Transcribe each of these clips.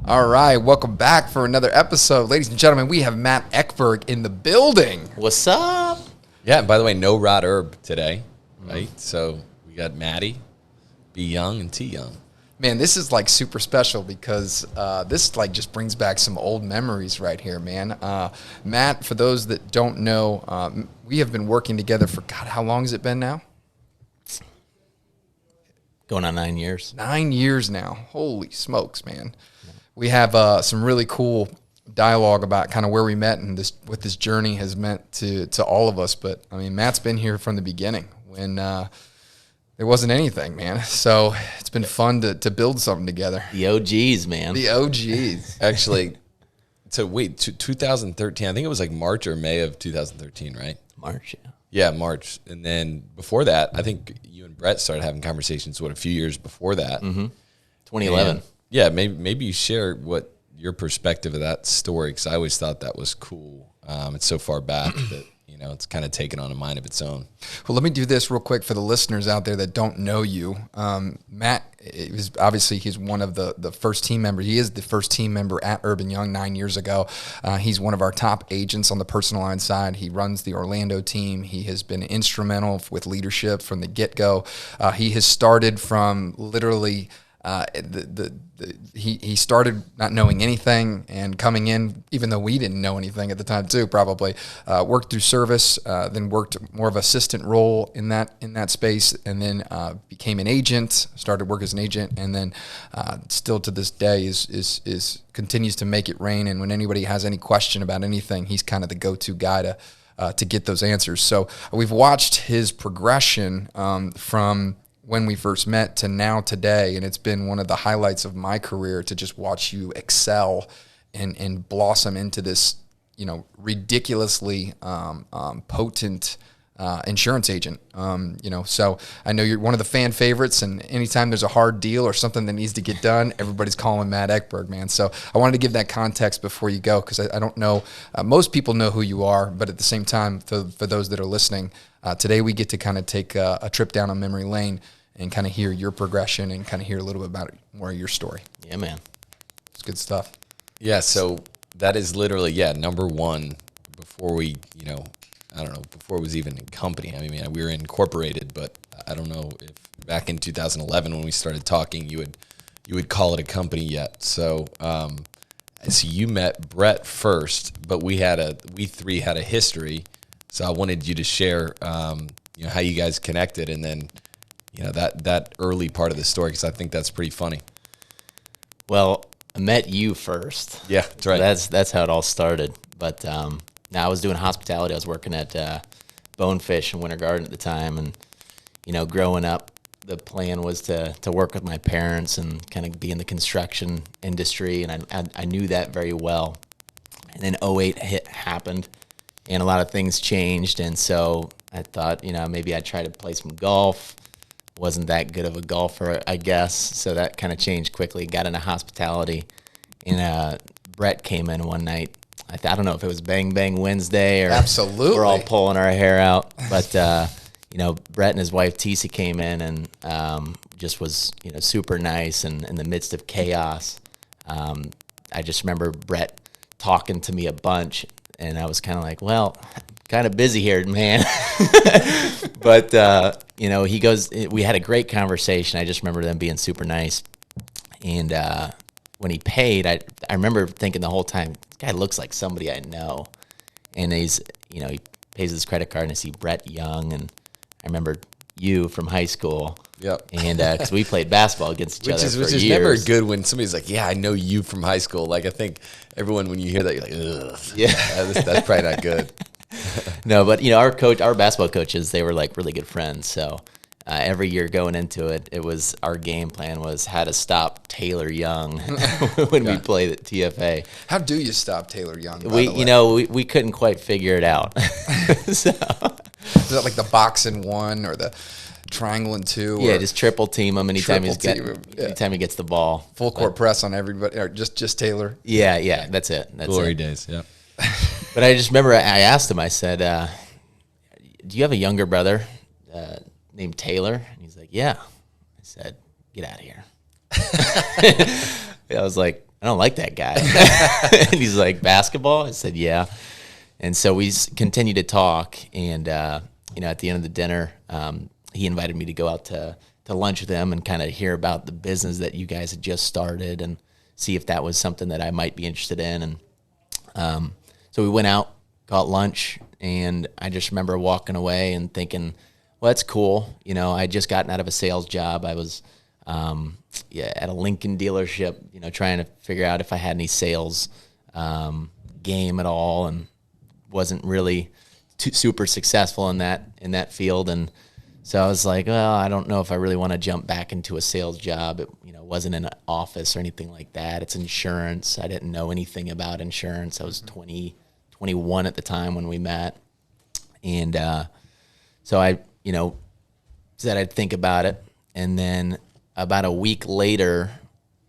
All right, welcome back for another episode. Ladies and gentlemen, we have Matt Ekberg in the building. What's up? Yeah, and by the way, no Rod Erb today, right? So we got Maddie, B Young, and T Young. Man, this is like super special because this like just brings back some old memories right here, man. Matt, for those that don't know, we have been working together for, God, how long has it been now? Going on 9 years. 9 years now. Holy smokes, man. We have some really cool dialogue about kind of where we met and what this journey has meant to all of us. But, I mean, Matt's been here from the beginning when there wasn't anything, man. So it's been fun to build something together. The OGs, man. The OGs. Actually, 2013, I think it was like March or May of 2013, right? March, yeah. Yeah, March. And then before that, I think you and Brett started having conversations, a few years before that? 2011. And yeah, maybe you share what your perspective of that story, because I always thought that was cool. It's so far back that, it's kind of taken on a mind of its own. Well, let me do this real quick for the listeners out there that don't know you. Matt, he's one of the first team members. He is the first team member at Erb and Young 9 years ago. He's one of our top agents on the personal line side. He runs the Orlando team. He has been instrumental with leadership from the get-go. He has started from literally he started not knowing anything and coming in, even though we didn't know anything at the time too, probably worked through service, then worked more of assistant role in that space, and then became an agent, started work as an agent, and then still to this day is continues to make it rain. And when anybody has any question about anything, he's kind of the go-to guy to get those answers. So we've watched his progression from when we first met to now today, and it's been one of the highlights of my career to just watch you excel and blossom into this, ridiculously potent insurance agent. So I know you're one of the fan favorites, and anytime there's a hard deal or something that needs to get done, everybody's calling Matt Ekberg, man. So I wanted to give that context before you go, because I don't know, most people know who you are, but at the same time, for those that are listening, today we get to kind of take a trip down a memory lane and kind of hear your progression and kind of hear a little bit about more of your story. Yeah, man. It's good stuff. Yeah, so that is literally, number one before we, before it was even a company. I mean, we were incorporated, but I don't know if back in 2011 when we started talking, you would call it a company yet. So, so you met Brett first, but we three had a history. So I wanted you to share, how you guys connected, and then, that early part of the story, because I think that's pretty funny. Well, I met you first. Yeah, that's right. That's how it all started. But now I was doing hospitality. I was working at Bonefish in Winter Garden at the time, and growing up, the plan was to work with my parents and kind of be in the construction industry, and I knew that very well. And then 2008 happened, and a lot of things changed, and so I thought, maybe I'd try to play some golf. Wasn't that good of a golfer, I guess, so that kind of changed quickly. Got into hospitality, and Brett came in one night. I don't know if it was Bang Bang Wednesday or absolutely we're all pulling our hair out, but Brett and his wife Tisa came in and just was super nice, and in the midst of chaos, I just remember Brett talking to me a bunch, and I was kind of like, well, kind of busy here, man. But he goes, we had a great conversation. I just remember them being super nice, and when he paid, I remember thinking the whole time, this guy looks like somebody I know. And he pays his credit card, and I see Brett Young, and I remember you from high school. Yep. And because we played basketball against each other for which is years. never good when somebody's like, yeah, I know you from high school. Like, I think everyone, when you hear that, you're like, ugh. Yeah. That's probably not good. No, but our basketball coaches, they were like really good friends. So every year going into it, our game plan was how to stop Taylor Young when we played at TFA. How do you stop Taylor Young? We couldn't quite figure it out. So, is that like the box in one or the triangle in two? Yeah, just triple team him anytime anytime he gets the ball. Full court press on everybody, or just Taylor. Yeah, that's it. That's Glory it. days, yeah. But I just remember I asked him, I said, do you have a younger brother named Taylor? And he's like, yeah. I said, get out of here. I was like, I don't like that guy. And he's like, basketball? I said, yeah. And so we continued to talk, and at the end of the dinner, he invited me to go out to lunch with him and kind of hear about the business that you guys had just started and see if that was something that I might be interested in. And so we went out, got lunch, and I just remember walking away and thinking, well, that's cool. I just gotten out of a sales job. I was at a Lincoln dealership, trying to figure out if I had any sales game at all, and wasn't really super successful in that field. And so I was like, well, I don't know if I really want to jump back into a sales job. It wasn't in an office or anything like that. It's insurance. I didn't know anything about insurance. I was 21 at the time when we met. And so I, said I'd think about it. And then about a week later,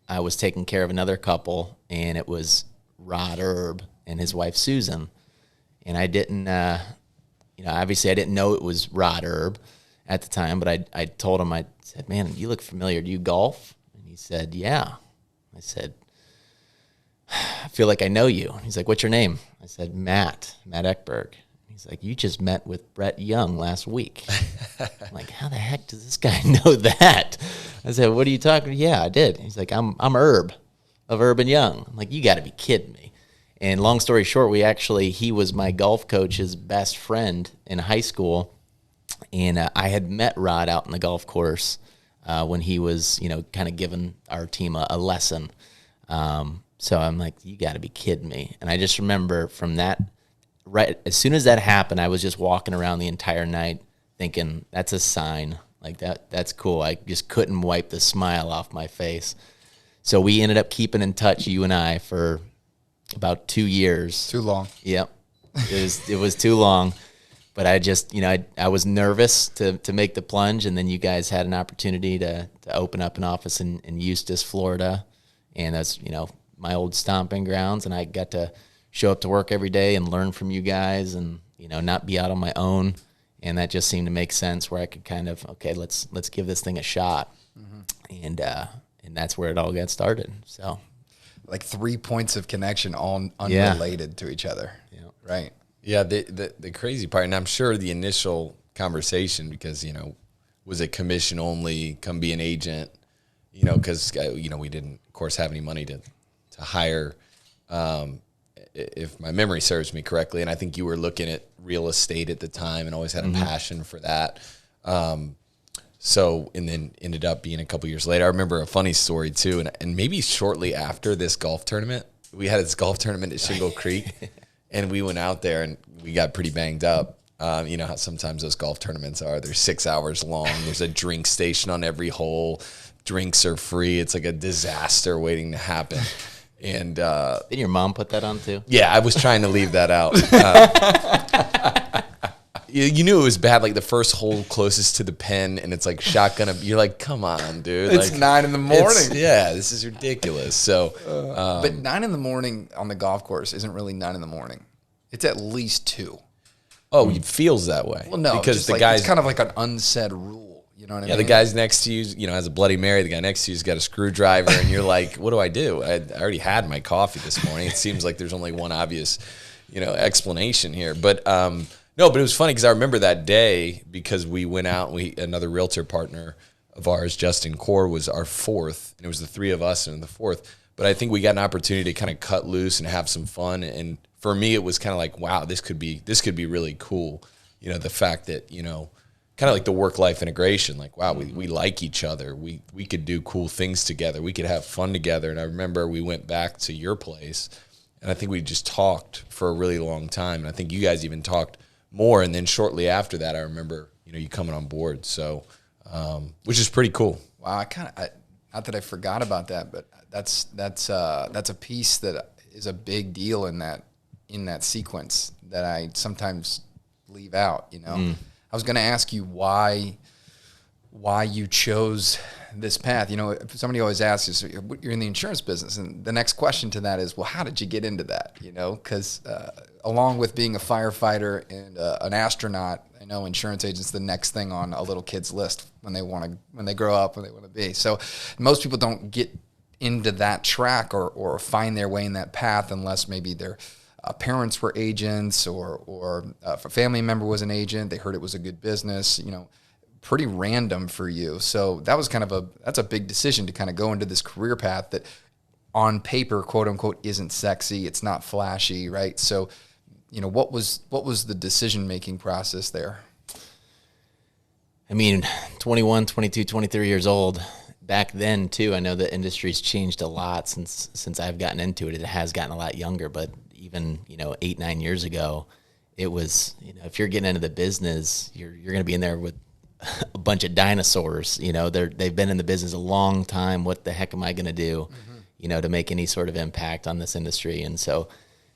I was taking care of another couple, and it was Rod Erb and his wife Susan. And I didn't, obviously I didn't know it was Rod Erb at the time, but I told him, I said, man, you look familiar. Do you golf? And he said, yeah. I said, I feel like I know you. He's like, what's your name? I said, Matt Ekberg. He's like, you just met with Brett Young last week. I'm like, how the heck does this guy know that? I said, what are you talking about? Yeah, I did. He's like, I'm Erb of Erb and Young. I'm like, you got to be kidding me. And long story short, he was my golf coach's best friend in high school. And I had met Rod out on the golf course when he was, kind of giving our team a lesson. So I'm like, you got to be kidding me. And I just remember from that, right as soon as that happened, I was just walking around the entire night thinking, that's a sign. Like that's cool. I just couldn't wipe the smile off my face. So we ended up keeping in touch, you and I, for about 2 years. Too long. Yep. It was too long. But I just, I was nervous to make the plunge, and then you guys had an opportunity to open up an office in Eustis, Florida, and that's, my old stomping grounds, and I got to show up to work every day and learn from you guys, and not be out on my own, and that just seemed to make sense where I could kind of, okay, let's give this thing a shot, and that's where it all got started. So, like 3 points of connection, all unrelated to each other. Yeah. Right. Yeah, the crazy part, and I'm sure the initial conversation, because, was it commission only, come be an agent, because, we didn't, of course, have any money to hire, if my memory serves me correctly, and I think you were looking at real estate at the time and always had a passion for that. So, and then ended up being a couple years later. I remember a funny story too, and maybe shortly after this golf tournament, we had this golf tournament at Shingle Creek. And we went out there and we got pretty banged up. You know how sometimes those golf tournaments are. They're 6 hours long. There's a drink station on every hole. Drinks are free. It's like a disaster waiting to happen. And didn't your mom put that on too? Yeah, I was trying to leave that out. You knew it was bad. Like the first hole closest to the pen, and it's like shotgun. You're like, come on, dude. It's like, 9 in the morning. Yeah, this is ridiculous. So, but 9 in the morning on the golf course isn't really 9 in the morning. It's at least 2. Oh, it feels that way. Well, no, because the like, guys, it's kind of like an unsaid rule. You know what I mean? Yeah, the guy's next to you, has a Bloody Mary. The guy next to you's got a screwdriver, and you're like, what do? I already had my coffee this morning. It seems like there's only one obvious, explanation here. But no, but it was funny because I remember that day because we went out. Another realtor partner of ours, Justin Core, was our fourth, and it was the three of us and the fourth. But I think we got an opportunity to kind of cut loose and have some fun. And for me, it was kind of like, wow, this could be really cool. The fact that kind of like the work-life integration, like, wow, we like each other. We could do cool things together. We could have fun together. And I remember we went back to your place, and I think we just talked for a really long time. And I think you guys even talked more. And then shortly after that, I remember, you coming on board. So, which is pretty cool. Wow, not that I forgot about that, but that's a piece that is a big deal in that sequence that I sometimes leave out. I was going to ask you why you chose this path. Somebody always asks you, so you're in the insurance business, and the next question to that is, well, how did you get into that? Because along with being a firefighter and an astronaut, I know insurance agent's the next thing on a little kid's list when they grow up, when they want to be. So most people don't get into that track or find their way in that path unless maybe their parents were agents or if a family member was an agent, they heard it was a good business, pretty random for you. So that was that's a big decision to kind of go into this career path that on paper, quote unquote, isn't sexy. It's not flashy, right? So, what was the decision-making process there? I mean, 21, 22, 23 years old. Back then, too, I know the industry's changed a lot since I've gotten into it. It has gotten a lot younger, but even, 8, 9 years ago, it was, if you're getting into the business, you're going to be in there with a bunch of dinosaurs. They've been in the business a long time. What the heck am I going to do, to make any sort of impact on this industry? And so,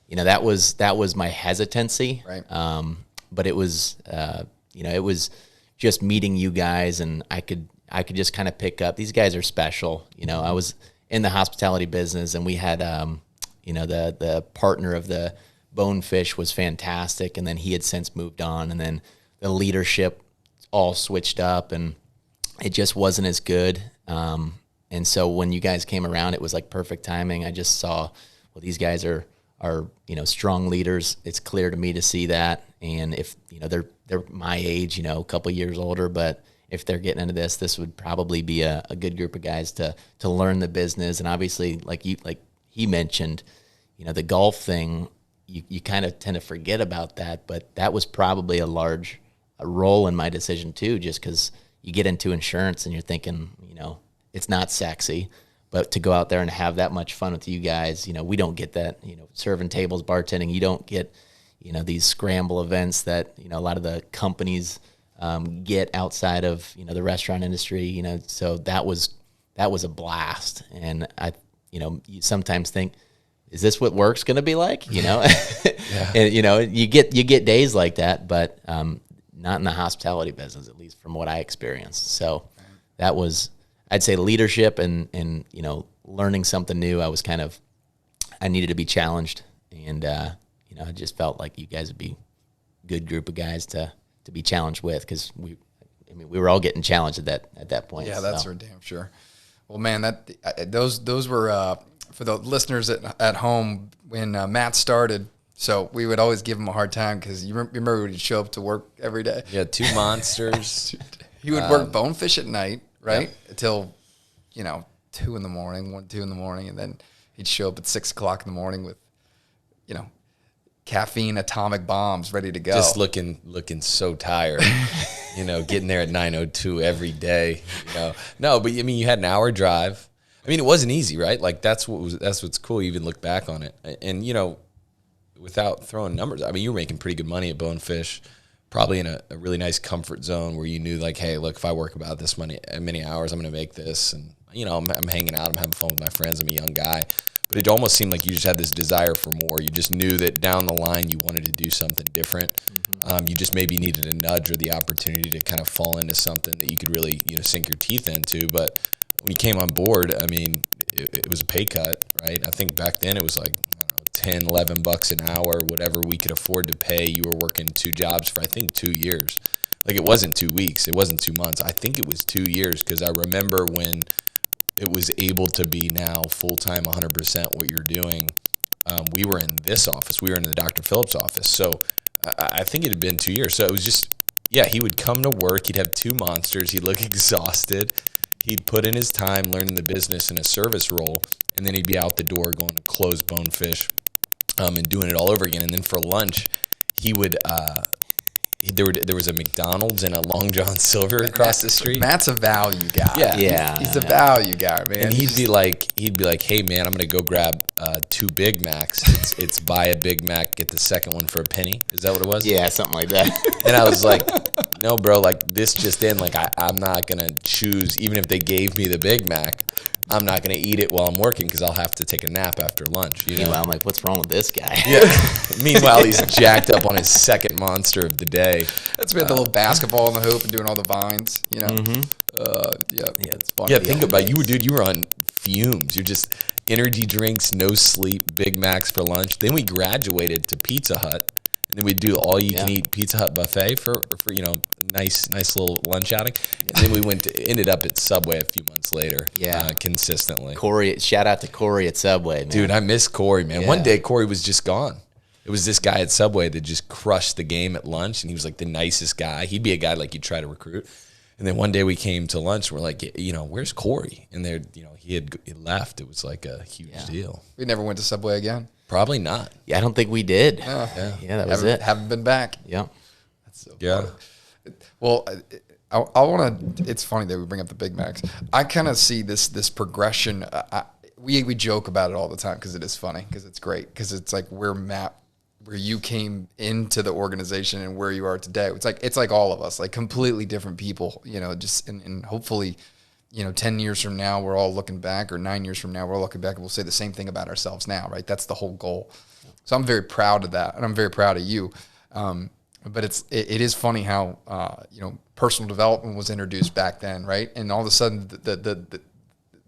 that was my hesitancy. Right. But it was, it was just meeting you guys, and I could just kind of pick up, these guys are special. I was in the hospitality business, and we had, the partner of the Bonefish was fantastic. And then he had since moved on, and then the leadership all switched up, and it just wasn't as good. And so when you guys came around, it was like perfect timing. I just saw, well, these guys are strong leaders. It's clear to me to see that. And if, they're my age, a couple years older, but if they're getting into this would probably be a good group of guys to learn the business. And obviously, like he mentioned, the golf thing, you kind of tend to forget about that, but that was probably a role in my decision too, just because you get into insurance and you're thinking, it's not sexy, but to go out there and have that much fun with you guys, we don't get that, serving tables, bartending, you don't get, these scramble events that, a lot of the companies get outside of, the restaurant industry, so that was a blast. And you sometimes think, is this what work's going to be like? Yeah. And, you get days like that, but not in the hospitality business, at least from what I experienced. So that was, I'd say, leadership and learning something new. I needed to be challenged, and I just felt like you guys would be a good group of guys to be challenged with, because we were all getting challenged at that point. Yeah, that's for damn sure. Well, man, those were for the listeners at home when Matt started. So we would always give him a hard time because you remember we'd show up to work every day. Yeah, 2 monsters. He would work Bonefish at night, right? Yep. Until, 2 in the morning, 1, 2 in the morning. And then he'd show up at 6 o'clock in the morning with, caffeine atomic bombs ready to go. Just looking so tired, getting there at 9:02 every day. No, but you had an hour drive. It wasn't easy, right? Like that's what's cool. You even look back on it, and without throwing numbers, you were making pretty good money at Bonefish, probably in a really nice comfort zone where you knew, like, hey, look, if I work about this many hours, I'm going to make this, and I'm hanging out, I'm having fun with my friends, I'm a young guy. But it almost seemed like you just had this desire for more. You just knew that down the line you wanted to do something different. Mm-hmm. You just maybe needed a nudge or the opportunity to kind of fall into something that you could really sink your teeth into. But when you came on board, it was a pay cut, right? I think back then it was like, I don't know, $10, $11 an hour, whatever we could afford to pay. You were working 2 jobs for, I think, 2 years. Like, it wasn't 2 weeks. It wasn't 2 months. I think it was 2 years, because I remember when it was able to be now full-time 100% what you're doing. We were in this office. We were in the Dr. Phillips office. So I think it had been 2 years. So it was just, he would come to work. He'd have 2 monsters. He'd look exhausted. He'd put in his time learning the business in a service role, and then he'd be out the door going to close Bonefish and doing it all over again. And then for lunch, he would there was a McDonald's and a Long John Silver across the street. Matt's a value guy. Yeah. He's a value guy, man. And he'd be like, hey man, I'm gonna go grab 2 Big Macs. It's buy a Big Mac, get the second one for a penny. Is that what it was? Yeah, something like that. And I was like, no, bro, like this just in, like I'm not gonna choose, even if they gave me the Big Mac, I'm not going to eat it while I'm working because I'll have to take a nap after lunch. Meanwhile, I'm like, what's wrong with this guy? Yeah. Meanwhile, he's jacked up on his second monster of the day. That's been the little basketball in the hoop and doing all the vines, Mm-hmm. Yeah, it's funny. Yeah, think about it. You were on fumes. You're just energy drinks, no sleep, Big Macs for lunch. Then we graduated to Pizza Hut, And then we'd do all you can eat Pizza Hut buffet for nice little lunch outing. And then we ended up at Subway a few months later. Consistently. Corey, shout out to Corey at Subway, man. Dude, I miss Corey, man. One day Corey was just gone. It was this guy at Subway that just crushed the game at lunch, and he was like the nicest guy. He'd be a guy like you'd try to recruit. And then one day we came to lunch, and we're like, where's Corey? And he had left. It was like a huge deal. We never went to Subway again. Probably not. Yeah, I don't think we did. That was it. Haven't been back. Yeah. That's so Yeah. funny. Well, I want to. It's funny that we bring up the Big Macs. I kind of see this progression. We joke about it all the time because it is funny, because it's great, because it's like where you came into the organization and where you are today. It's like all of us, like completely different people. Just and hopefully, 10 years from now, we're all looking back, or 9 years from now, we're all looking back and we'll say the same thing about ourselves now, right? That's the whole goal. So I'm very proud of that, and I'm very proud of you. But it is funny how, personal development was introduced back then, right? And all of a sudden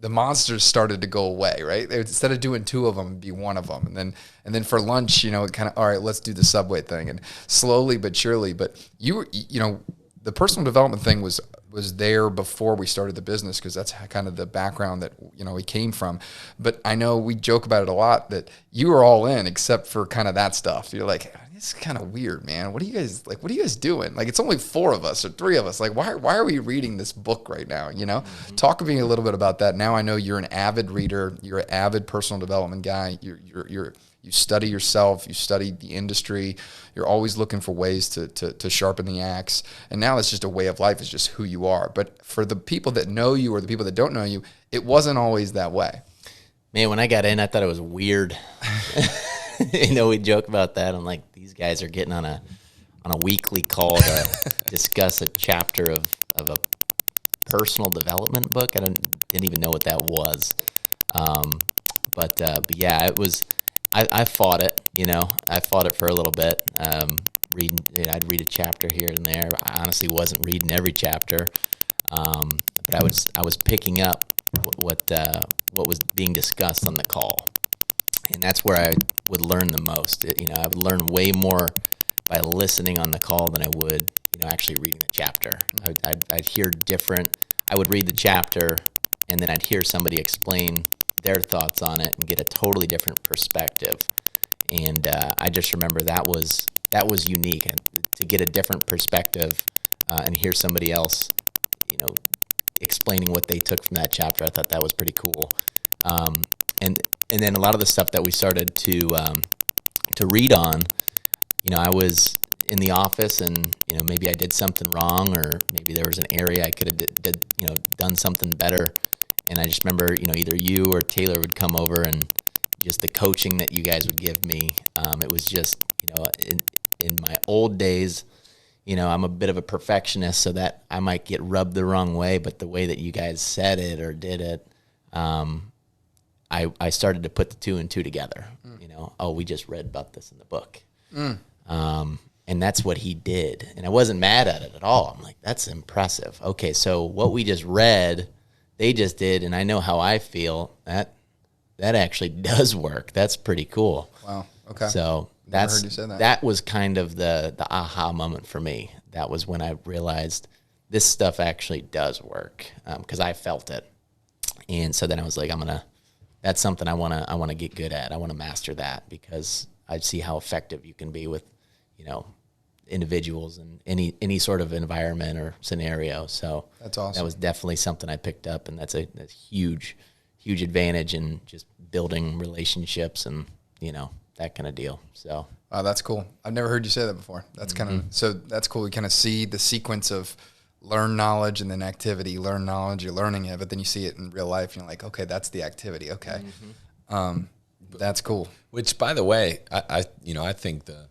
the monsters started to go away, right? Instead of doing 2 of them, it'd be 1 of them. And then for lunch, it kind of, all right, let's do the Subway thing. And slowly but surely, but the personal development thing was there before we started the business, because that's kind of the background that we came from. But I know we joke about it a lot that you were all in except for kind of that stuff. You're like, it's kind of weird, man. What are you guys doing? Like, it's only 4 of us or 3 of us. Like, why are we reading this book right now? Talk to me a little bit about that. Now I know you're an avid reader. You're an avid personal development guy. You study yourself. You study the industry. You're always looking for ways to sharpen the axe. And now it's just a way of life. It's just who you are. But for the people that know you or the people that don't know you, it wasn't always that way. Man, when I got in, I thought it was weird. We joke about that. I'm like, these guys are getting on a weekly call to discuss a chapter of a personal development book. I didn't even know what that was. But yeah, it was. I fought it. I fought it for a little bit. Reading, I'd read a chapter here and there. I honestly wasn't reading every chapter, but I was picking up what was being discussed on the call. And that's where I would learn the most. I would learn way more by listening on the call than I would, actually reading the chapter. I'd hear different. I would read the chapter, and then I'd hear somebody explain their thoughts on it and get a totally different perspective. And I just remember that was unique, and to get a different perspective and hear somebody else, explaining what they took from that chapter. I thought that was pretty cool. And then a lot of the stuff that we started to read on, I was in the office and, maybe I did something wrong, or maybe there was an area I could have done something better. And I just remember, either you or Taylor would come over, and just the coaching that you guys would give me. It was just, in my old days, I'm a bit of a perfectionist, so that I might get rubbed the wrong way, but the way that you guys said it or did it, I started to put the 2 and 2 together. We just read about this in the book. And that's what he did. And I wasn't mad at it at all. I'm like, that's impressive. Okay, so what we just read, they just did, and I know how I feel. That actually does work. That's pretty cool. Wow. Okay. So Never heard you say that. That was kind of the aha moment for me. That was when I realized this stuff actually does work, because I felt it. And so then I was like, that's something I want to get good at. I want to master that, because I see how effective you can be with, individuals in any sort of environment or scenario. So that's awesome. That was definitely something I picked up, and that's a huge advantage in just building relationships and, that kind of deal. So that's cool. I've never heard you say that before. That's kind of, so that's cool. We kind of see the sequence of learn knowledge and then activity, learn knowledge, you're learning it, but then you see it in real life and you're like, okay, that's the activity. Okay. That's cool. Which, by the way, I think the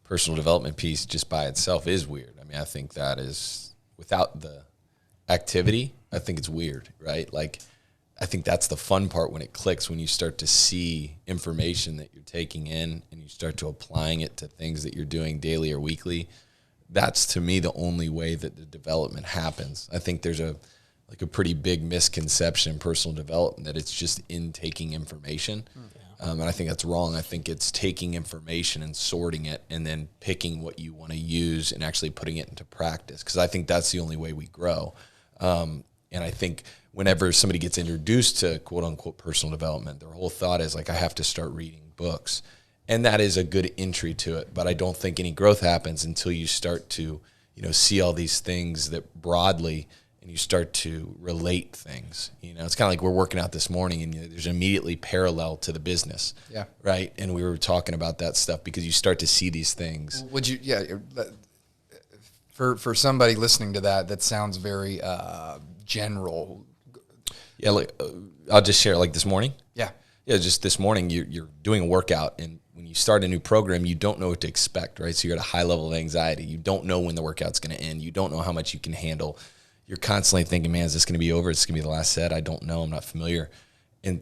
personal development piece just by itself is weird. I mean, I think that is, without the activity, I think it's weird, right? Like, I think that's the fun part when it clicks, when you start to see information that you're taking in and you start to applying it to things that you're doing daily or weekly. That's, to me, the only way that the development happens. I think there's a pretty big misconception in personal development that it's just in taking information. And I think that's wrong. I think it's taking information and sorting it and then picking what you want to use and actually putting it into practice, because I think that's the only way we grow. And I think whenever somebody gets introduced to quote unquote personal development, their whole thought is like, I have to start reading books. And that is a good entry to it. But I don't think any growth happens until you start to, see all these things that broadly, and you start to relate things. It's kind of like we're working out this morning, and there's immediately parallel to the business. Yeah. Right. And we were talking about that stuff because you start to see these things. Would you? Yeah. For somebody listening to that sounds very general. Yeah. Like, I'll just share, like this morning. Yeah. Yeah. Just this morning, you're doing a workout, and when you start a new program, you don't know what to expect, right? So you're at a high level of anxiety. You don't know when the workout's going to end. You don't know how much you can handle. You're constantly thinking, man, is this going to be over? Is this going to be the last set? I don't know. I'm not familiar. And,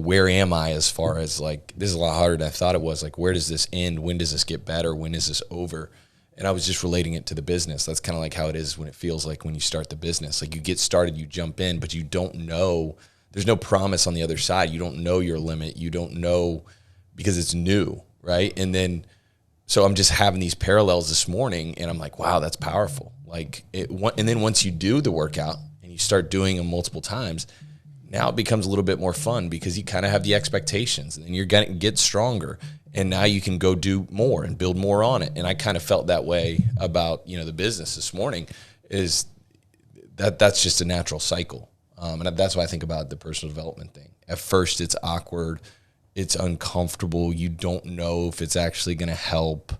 where am I as far as like, this is a lot harder than I thought it was. Like, where does this end? When does this get better? When is this over? And I was just relating it to the business. That's kind of like how it is when it feels like when you start the business. Like, you get started, you jump in, but you don't know. There's no promise on the other side. You don't know your limit. You don't know, because it's new, right? And then, so I'm just having these parallels this morning, and I'm like, wow, that's powerful. Like, and then once you do the workout and you start doing them multiple times, now it becomes a little bit more fun because you kind of have the expectations, and then you're going to get stronger, and now you can go do more and build more on it. And I kind of felt that way about, the business this morning, is that's just a natural cycle. And that's why I think about the personal development thing. At first, it's awkward. It's uncomfortable. You don't know if it's actually going to help.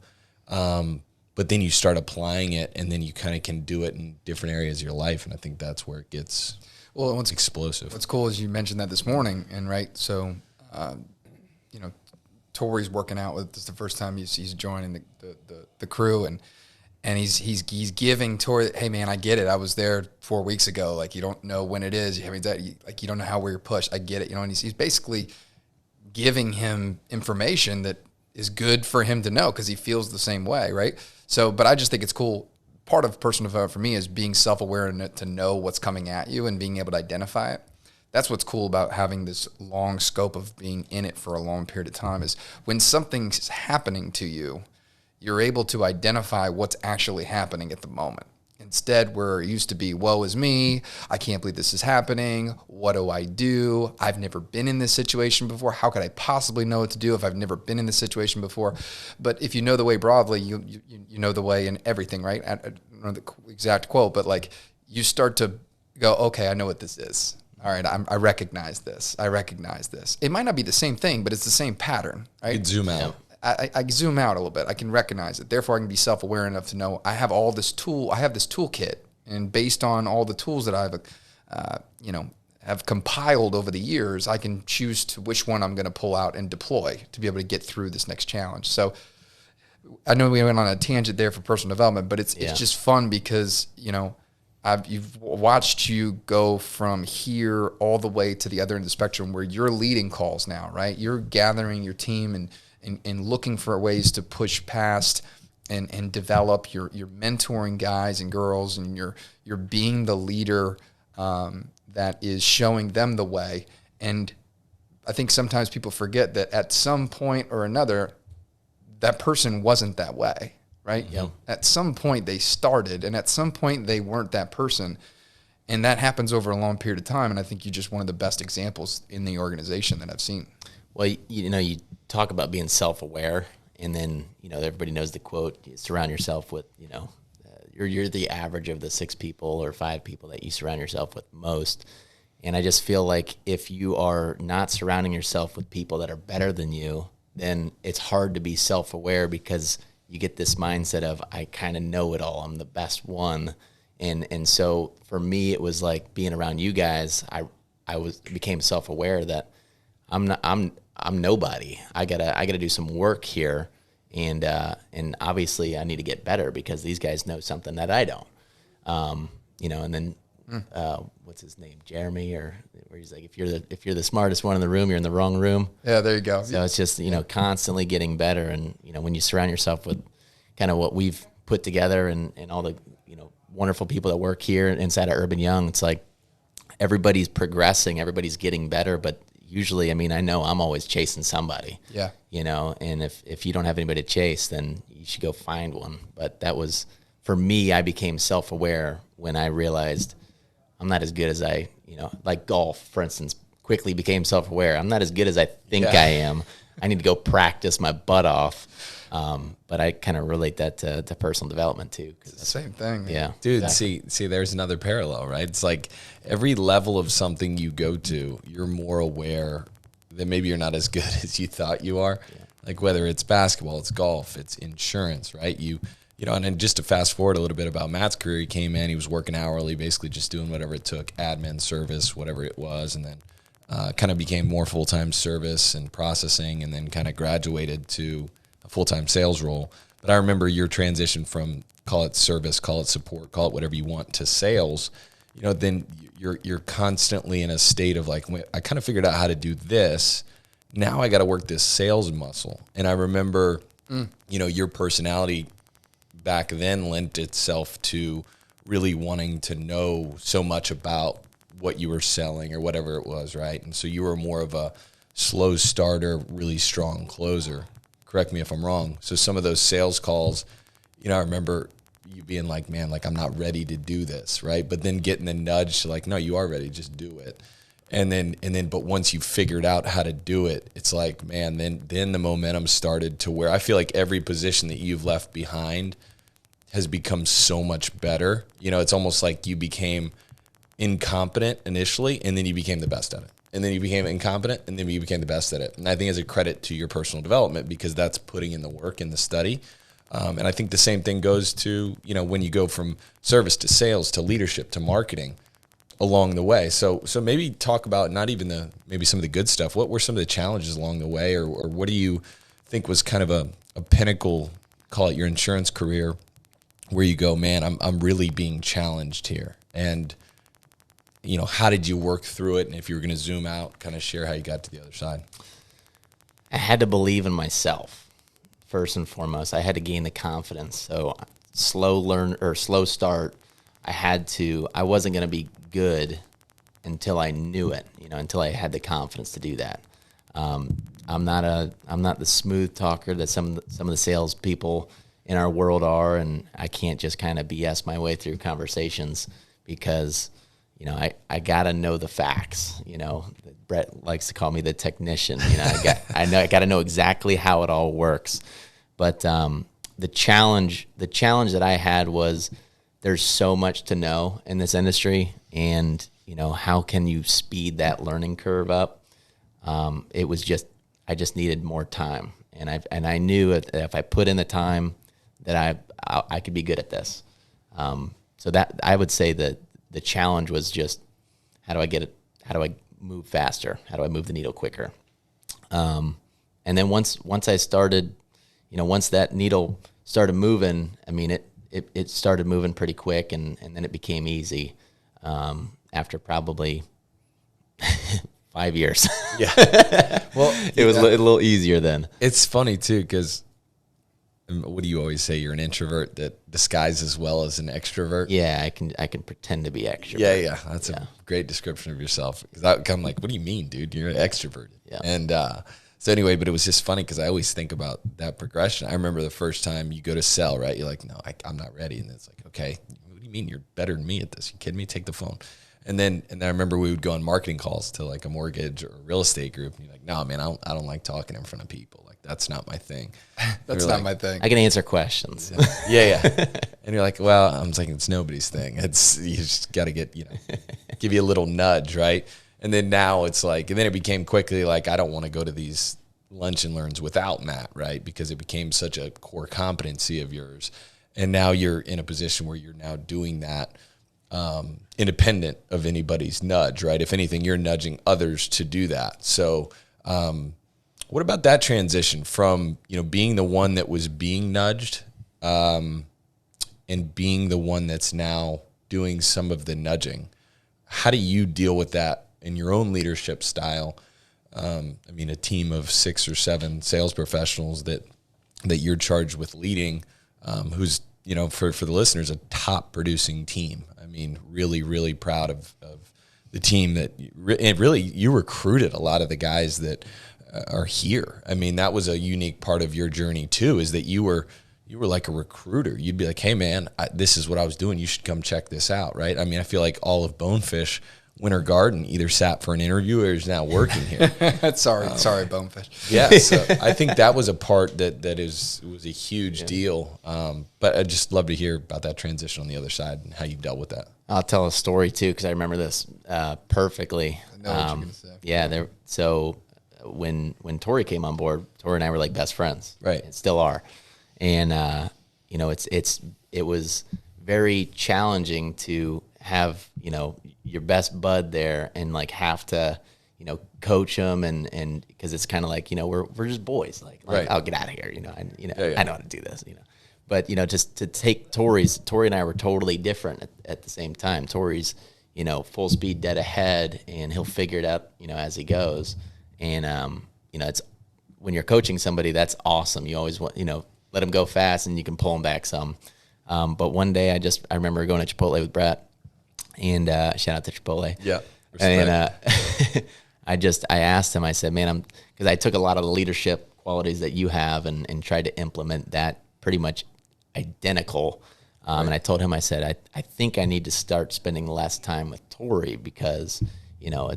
But then you start applying it, and then you kind of can do it in different areas of your life. And I think that's where it gets explosive. What's cool is you mentioned that this morning, and right, so, Tori's working out with, this is the first time he's joining the crew, and he's giving Tori, hey man, I get it. I was there 4 weeks ago. Like, you don't know when it is. You don't know where you're pushed. I get it. And he's basically giving him information that is good for him to know, because he feels the same way, right? So, but I just think it's cool. Part of personal development for me is being self-aware and to know what's coming at you and being able to identify it. That's what's cool about having this long scope of being in it for a long period of time, is when something's happening to you, you're able to identify what's actually happening at the moment. Instead, where it used to be, woe is me, I can't believe this is happening, what do I do? I've never been in this situation before. How could I possibly know what to do if I've never been in this situation before? But if you know the way broadly, you know the way in everything, right? I don't know the exact quote, but like, you start to go, okay, I know what this is. All right, I recognize this. I recognize this. It might not be the same thing, but it's the same pattern, right? You'd zoom out. I zoom out a little bit. I can recognize it. Therefore, I can be self-aware enough to know I have all this tool. I have this toolkit, and based on all the tools that I've, have compiled over the years, I can choose to which one I'm going to pull out and deploy to be able to get through this next challenge. So, I know we went on a tangent there for personal development, but it's just fun because you've watched you go from here all the way to the other end of the spectrum, where you're leading calls now, right? You're gathering your team and looking for ways to push past and develop. You're mentoring guys and girls, and you're being the leader that is showing them the way. And I think sometimes people forget that at some point or another, that person wasn't that way, right? Yep. At some point they started, and at some point they weren't that person. And that happens over a long period of time. And I think you're just one of the best examples in the organization that I've seen. Well, you talk about being self-aware, and then, everybody knows the quote, you surround yourself with, you're the average of the 6 people or 5 people that you surround yourself with most. And I just feel like if you are not surrounding yourself with people that are better than you, then it's hard to be self-aware, because you get this mindset of, I kind of know it all. I'm the best one. And so for me, it was like being around you guys, I became self-aware that I'm nobody. I gotta do some work here, and obviously I need to get better because these guys know something that I don't. And then what's his name, Jeremy, where he's like, if you're the smartest one in the room, you're in the wrong room. Yeah, there you go. So it's just constantly getting better, and when you surround yourself with kind of what we've put together and all the wonderful people that work here inside of Erb and Young, it's like everybody's progressing, everybody's getting better, but usually, I mean, I know I'm always chasing somebody. Yeah. You know, and if you don't have anybody to chase, then you should go find one. But that was, for me, I became self-aware when I realized I'm not as good as like golf, for instance, quickly became self-aware. I'm not as good as I think I am. I need to go practice my butt off. But I kind of relate that to personal development too. It's the same thing. Yeah. Dude, see, there's another parallel, right? It's like every level of something you go to, you're more aware that maybe you're not as good as you thought you are. Yeah. Like whether it's basketball, it's golf, it's insurance, right? You know, and then just to fast forward a little bit about Matt's career, he came in, he was working hourly, basically just doing whatever it took, admin, service, whatever it was, and then kind of became more full-time service and processing, and then kind of graduated to a full-time sales role. But I remember your transition from, call it service, call it support, call it whatever you want, to sales. You know, then you're constantly in a state of like, I kind of figured out how to do this. Now I got to work this sales muscle. And I remember, you know, your personality back then lent itself to really wanting to know so much about what you were selling or whatever it was, right? And so you were more of a slow starter, really strong closer. Correct me if I'm wrong. So some of those sales calls, you know, I remember you being like, man, like I'm not ready to do this, right? But then getting the nudge to like, no, you are ready, just do it. And then, but once you figured out how to do it, it's like, man, then the momentum started to where I feel like every position that you've left behind has become so much better. You know, it's almost like you became incompetent initially, and then you became the best at it. And then you became incompetent, and then you became the best at it. And I think it's a credit to your personal development, because that's putting in the work and the study. And I think the same thing goes to, you know, when you go from service to sales to leadership to marketing along the way. So maybe talk about not even maybe some of the good stuff. What were some of the challenges along the way, or what do you think was kind of a pinnacle, call it your insurance career, where you go, man, I'm really being challenged here? And, you know, how did you work through it? And if you were going to zoom out, kind of share how you got to the other side. I had to believe in myself, first and foremost. I had to gain the confidence. So slow start. I wasn't going to be good until I knew it, you know, until I had the confidence to do that. I'm not the smooth talker that some of the salespeople in our world are, and I can't just kind of BS my way through conversations, because, you know, I gotta know the facts. You know, Brett likes to call me the technician. You know, I gotta know exactly how it all works. But the challenge that I had was, there's so much to know in this industry, and, you know, how can you speed that learning curve up? It was just, I just needed more time, and I knew if I put in the time that I could be good at this. So that, I would say that the challenge was just, how do I move faster? How do I move the needle quicker? And then once I started, you know, once that needle started moving, I mean, it started moving pretty quick, and then it became easy after probably 5 years. Yeah. Well, it was a little easier then. It's funny too, because what do you always say? You're an introvert that disguises well as an extrovert. Yeah, I can pretend to be extrovert. Yeah. That's a great description of yourself. Because I'm like, what do you mean, dude? You're an extrovert. Yeah. And so anyway, but it was just funny, because I always think about that progression. I remember the first time you go to sell, right? You're like, no, I'm not ready. And it's like, okay, what do you mean? You're better than me at this. You kidding me? Take the phone. And then I remember we would go on marketing calls to like a mortgage or a real estate group. And you're like, no, man, I don't like talking in front of people. Like, that's not my thing. That's not my thing. I can answer questions. Yeah. And you're like, well, I'm like, it's nobody's thing. You just got to get, you know, give you a little nudge, right? And then now it's like, and then it became quickly like, I don't want to go to these lunch and learns without Matt, right? Because it became such a core competency of yours. And now you're in a position where you're now doing that independent of anybody's nudge, right? If anything, you're nudging others to do that. So what about that transition from, you know, being the one that was being nudged and being the one that's now doing some of the nudging? How do you deal with that in your own leadership style? I mean, a team of 6 or 7 sales professionals that you're charged with leading, who's, you know, for the listeners, a top producing team. I mean, really, really proud of the team that and really you recruited a lot of the guys that are here. I mean, that was a unique part of your journey too, is that you were like a recruiter. You'd be like, hey man, this is what I was doing. You should come check this out. Right. I mean, I feel like all of Bonefish Winter Garden either sat for an interview or is now working here. sorry, Bonefish. Yeah. So I think that was a part that was a huge deal. But I'd just love to hear about that transition on the other side and how you dealt with that. I'll tell a story too, because I remember this perfectly. I know what you're going to say. Yeah. So when Tori came on board, Tori and I were like best friends. Right. And still are. And, you know, it was very challenging to have, you know, your best bud there and like have to, you know, coach them and because it's kind of like, you know, we're just boys. Like right. I'll get out of here. You know, Yeah. I know how to do this, you know. But, you know, just to take Tori and I were totally different at the same time. Tori's, you know, full speed, dead ahead, and he'll figure it out, you know, as he goes. And, you know, it's when you're coaching somebody, that's awesome. You always want, you know, let them go fast and you can pull them back some. But one day I remember going to Chipotle with Brett, and shout out to Chipotle. Yeah. Respect. And I asked him, I said, man, because I took a lot of the leadership qualities that you have and tried to implement that pretty much identical. And I told him, I said, I think I need to start spending less time with Tori because, you know,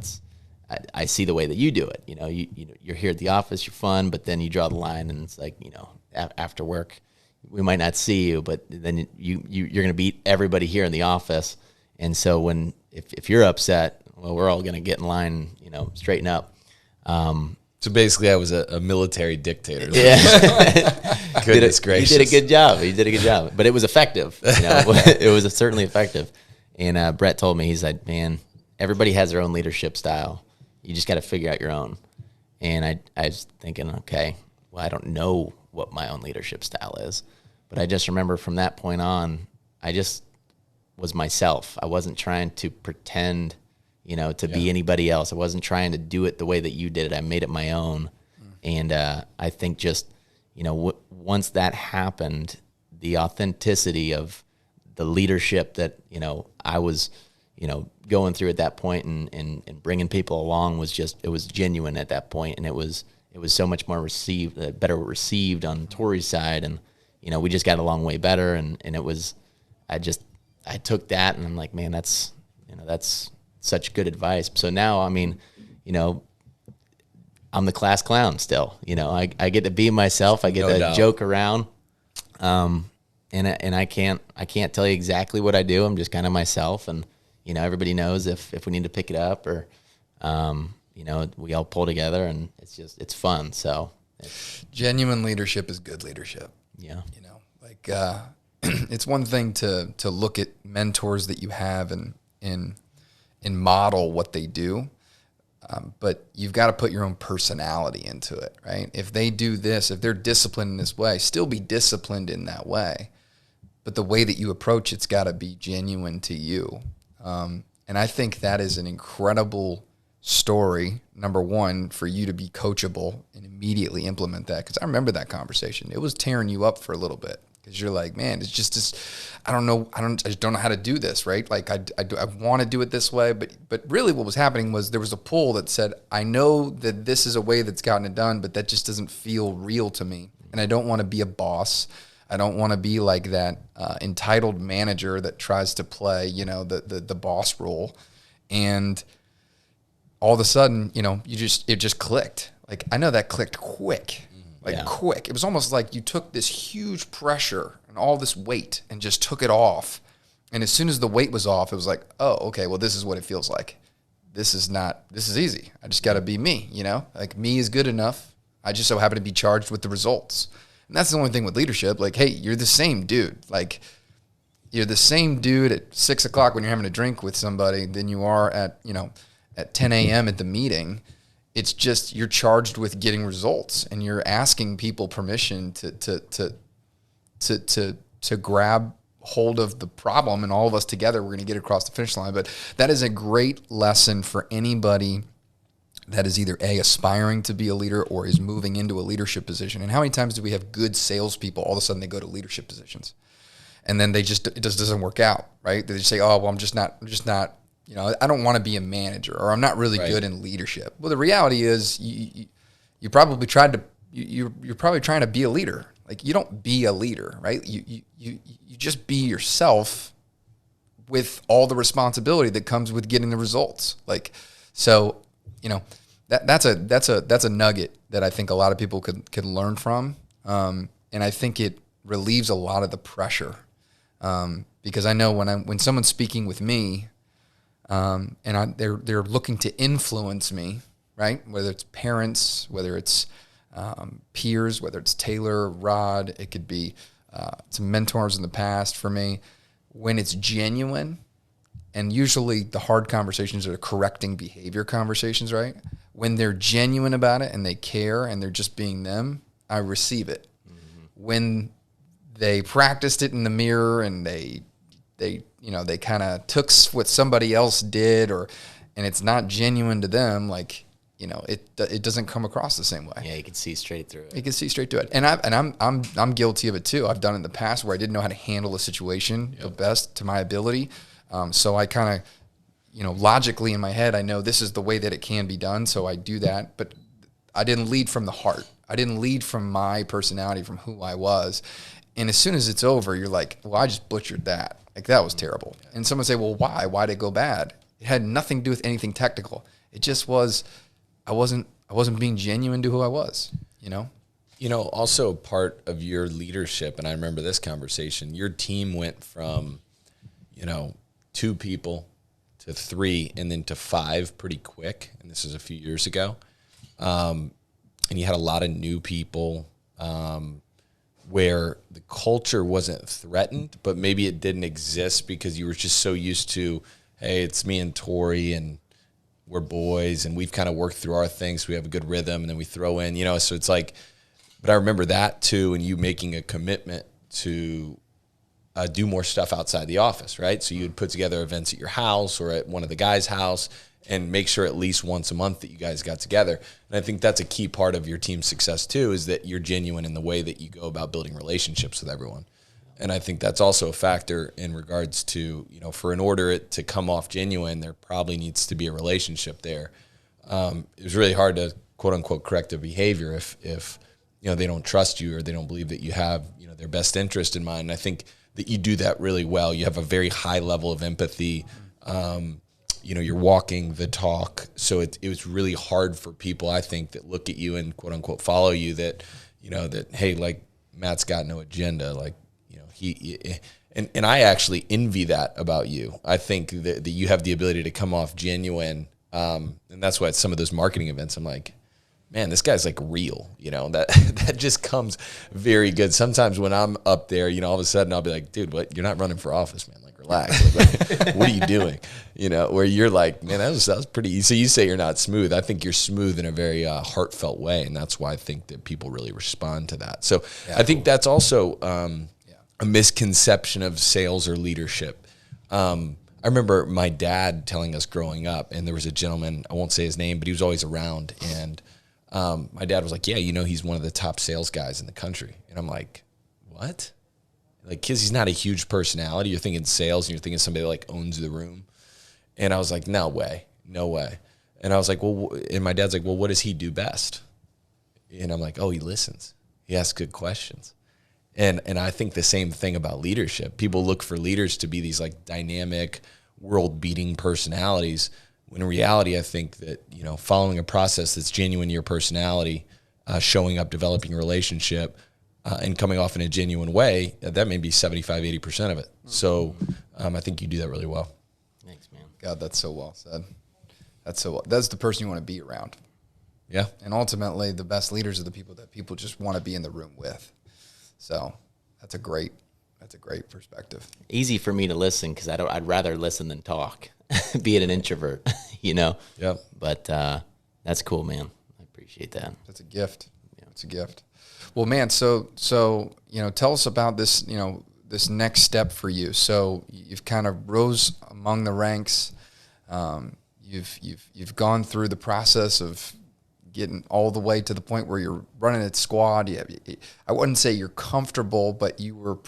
I see the way that you do it. You know, you're here at the office, you're fun, but then you draw the line and it's like, you know, after work, we might not see you, but then you're going to beat everybody here in the office. And so if you're upset, well, we're all going to get in line, you know, straighten up. So basically I was a military dictator. Yeah. Goodness gracious. He did a good job, but it was effective. You know, it was certainly effective. And Brett told me, he's like, man, everybody has their own leadership style. You just got to figure out your own. And I was thinking, okay, well, I don't know what my own leadership style is, but I just remember from that point on, I just was myself. I wasn't trying to pretend, you know, to be anybody else. I wasn't trying to do it the way that you did it. I made it my own. And I think just, you know, once that happened, the authenticity of the leadership that, you know, I was, you know, going through at that point and bringing people along was just, it was genuine at that point. And it was so much more better received on Tori's side. And, you know, we just got along way better. And it was, I took that and I'm like, man, that's such good advice. So now, I mean, you know, I'm the class clown still, you know, I get to be myself. I get to joke around. And I can't tell you exactly what I do. I'm just kind of myself. And, you know, everybody knows if we need to pick it up or, you know, we all pull together and it's fun. So Genuine leadership is good leadership. Yeah. You know, like, it's one thing to look at mentors that you have and model what they do. But you've got to put your own personality into it, right? If they do this, if they're disciplined in this way, still be disciplined in that way. But the way that you approach it's got to be genuine to you. And I think that is an incredible story, number one, for you to be coachable and immediately implement that. Because I remember that conversation. It was tearing you up for a little bit. Because you're like, man, it's just this, I just don't know how to do this, right? Like I want to do it this way, but really what was happening was there was a pull that said, I know that this is a way that's gotten it done, but that just doesn't feel real to me. And I don't want to be a boss. I don't want to be like that entitled manager that tries to play, you know, the boss role. And all of a sudden, you know, it just clicked. Like, I know that clicked quick. Quick. It was almost like you took this huge pressure and all this weight and just took it off. And as soon as the weight was off, it was like, oh, okay, well, this is what it feels like. This is easy. I just got to be me, you know? Like, me is good enough. I just so happen to be charged with the results. And that's the only thing with leadership. Like, hey, you're the same dude. Like, you're the same dude at 6 o'clock when you're having a drink with somebody than you are at 10 a.m. at the meeting. It's just you're charged with getting results, and you're asking people permission to grab hold of the problem, and all of us together we're going to get across the finish line. But that is a great lesson for anybody that is either aspiring to be a leader or is moving into a leadership position. And how many times do we have good salespeople all of a sudden they go to leadership positions, and then it just doesn't work out, right? They just say, oh well, I'm just not I don't want to be a manager, or I'm not really good in leadership. Well, the reality is you probably you're probably trying to be a leader. Like, you don't be a leader, right? You just be yourself with all the responsibility that comes with getting the results. Like, so, that's a nugget that I think a lot of people could learn from. And I think it relieves a lot of the pressure. Because I know when someone's speaking with me, they're looking to influence me, right? Whether it's parents, whether it's peers, whether it's Taylor, Rod, it could be some mentors in the past for me. When it's genuine, and usually the hard conversations are the correcting behavior conversations, right? When they're genuine about it and they care and they're just being them, I receive it. Mm-hmm. When they practiced it in the mirror and they kind of took what somebody else did, and it's not genuine to them, like, it doesn't come across the same way. Yeah, you can see straight through it. You can see straight through it, and I'm guilty of it too. I've done it in the past where I didn't know how to handle a situation the best to my ability. So I kind of, logically in my head, I know this is the way that it can be done, so I do that. But I didn't lead from the heart. I didn't lead from my personality, from who I was. And as soon as it's over, you're like, well, I just butchered that. Like, that was terrible. And someone say, well, why? Why did it go bad? It had nothing to do with anything technical. It just was, I wasn't being genuine to who I was, Also part of your leadership, and I remember this conversation, your team went from, 2 people to 3 and then to 5 pretty quick. And this is a few years ago. And you had a lot of new people, where the culture wasn't threatened, but maybe it didn't exist because you were just so used to, hey, it's me and Tori and we're boys and we've kind of worked through our things. We have a good rhythm, and then we throw in, so it's like, but I remember that too, and you making a commitment to do more stuff outside the office, right? So you would put together events at your house or at one of the guys' house and make sure at least once a month that you guys got together. And I think that's a key part of your team's success too, is that you're genuine in the way that you go about building relationships with everyone. And I think that's also a factor in regards to, for in order it to come off genuine, there probably needs to be a relationship there. It was really hard to quote unquote correct their behavior if they don't trust you or they don't believe that you have, their best interest in mind. And I think that you do that really well. You have a very high level of empathy. You're walking the talk. So it was really hard for people, I think, that look at you and quote unquote follow you that, that, hey, like, Matt's got no agenda. Like, and I actually envy that about you. I think that you have the ability to come off genuine. And that's why at some of those marketing events, I'm like, man, this guy's like real, that just comes very good. Sometimes when I'm up there, all of a sudden I'll be like, dude, what? You're not running for office, man. Like, relax. Like, what are you doing? Where you're like, man, that was pretty easy. So you say you're not smooth. I think you're smooth in a very heartfelt way. And that's why I think that people really respond to that. So I think that's also a misconception of sales or leadership. I remember my dad telling us growing up, and there was a gentleman, I won't say his name, but he was always around. And my dad was like, yeah, he's one of the top sales guys in the country. And I'm like, what? Like, because he's not a huge personality. You're thinking sales, and you're thinking somebody that, like, owns the room. And I was like, no way. And I was like, well, and my dad's like, well, what does he do best? And I'm like, oh, he listens. He asks good questions. And I think the same thing about leadership. People look for leaders to be these, like, dynamic, world-beating personalities, when in reality, I think that, following a process that's genuine to your personality, showing up, developing a relationship, and coming off in a genuine way, that may be 75, 80% of it. So I think you do that really well. Thanks, man. God, that's so well said. That's the person you want to be around. Yeah. And ultimately, the best leaders are the people that people just want to be in the room with. So that's a great perspective. Easy for me to listen because I'd rather listen than talk, being an introvert, Yep. But that's cool, man. I appreciate that. That's a gift. Yeah, it's a gift. Well, man, so tell us about this, this next step for you. So you've kind of rose among the ranks. You've gone through the process of getting all the way to the point where you're running a squad. I wouldn't say you're comfortable, but you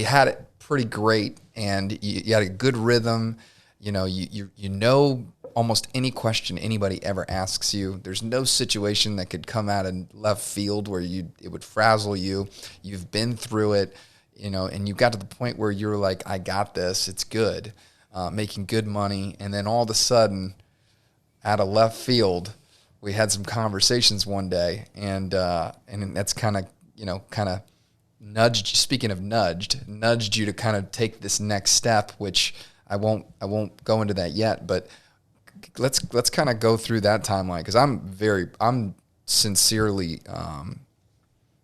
had it pretty great, and you had a good rhythm. you know almost any question anybody ever asks you. There's no situation that could come out in left field where it would frazzle you. You've been through it, and you got to the point where you're like, I got this. It's good, making good money. And then all of a sudden, out of left field, we had some conversations one day, and that's kind of nudged. Speaking of nudged you to kind of take this next step, which I won't go into that yet, but let's kind of go through that timeline, because I'm sincerely, I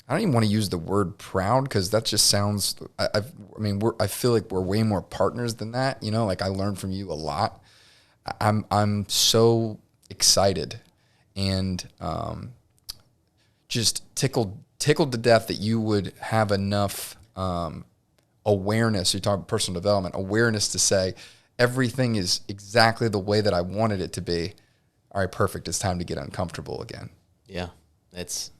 don't even want to use the word proud, because that just sounds, I feel like we're way more partners than that. Like, I learned from you a lot. I'm so excited and just tickled to death that you would have enough awareness. You talk about personal development, awareness to say everything is exactly the way that I wanted it to be. All right, perfect. It's time to get uncomfortable again. Yeah, it's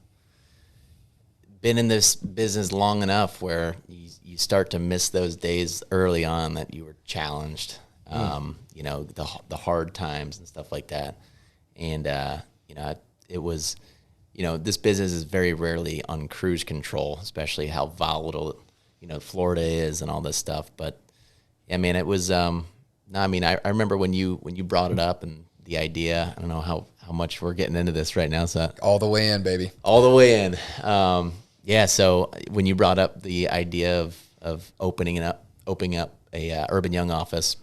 been in this business long enough where you start to miss those days early on that you were challenged. The hard times and stuff like that. And, it was, this business is very rarely on cruise control, especially how volatile, Florida is and all this stuff. But it was, I remember when you brought it up and the idea, I don't know how much we're getting into this right now. So all the way in, baby. All the way in. So when you brought up the idea of opening up a Erb and Young office,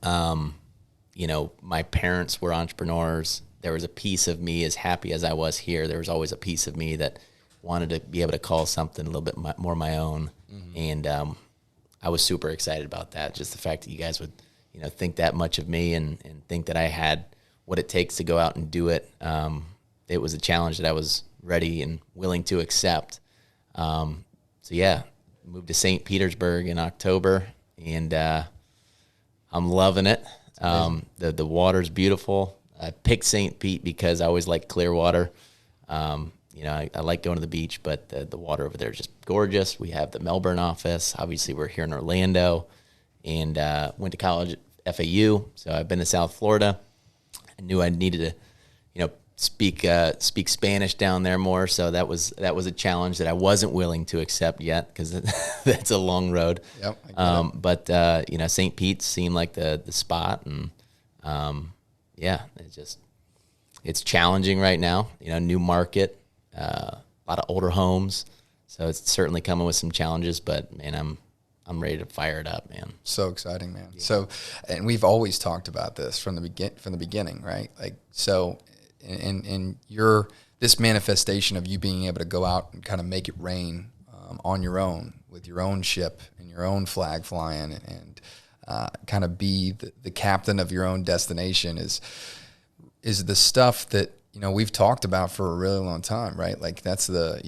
my parents were entrepreneurs. There was a piece of me, as happy as I was here, there was always a piece of me that wanted to be able to call something a little bit more my own. Mm-hmm. And I was super excited about that. Just the fact that you guys would, think that much of me and think that I had what it takes to go out and do it. It was a challenge that I was ready and willing to accept. Moved to St. Petersburg in October, and I'm loving it. The water's beautiful. I picked St. Pete because I always like clear water. I like going to the beach, but the water over there is just gorgeous. We have the Melbourne office. Obviously, we're here in Orlando, and went to college at FAU. So I've been to South Florida. I knew I needed to, speak Spanish down there more. So that was a challenge that I wasn't willing to accept yet, because that's a long road. Yep. St. Pete seemed like the spot, and it's challenging right now. New market, a lot of older homes, so it's certainly coming with some challenges. But man, I'm ready to fire it up, man. So exciting, man. Yeah. So, and we've always talked about this from the beginning, right? Like, so, and this manifestation of you being able to go out and kind of make it rain on your own, with your own ship and your own flag flying, and kind of be the captain of your own destination is the stuff that, we've talked about for a really long time, right? Like, that's the,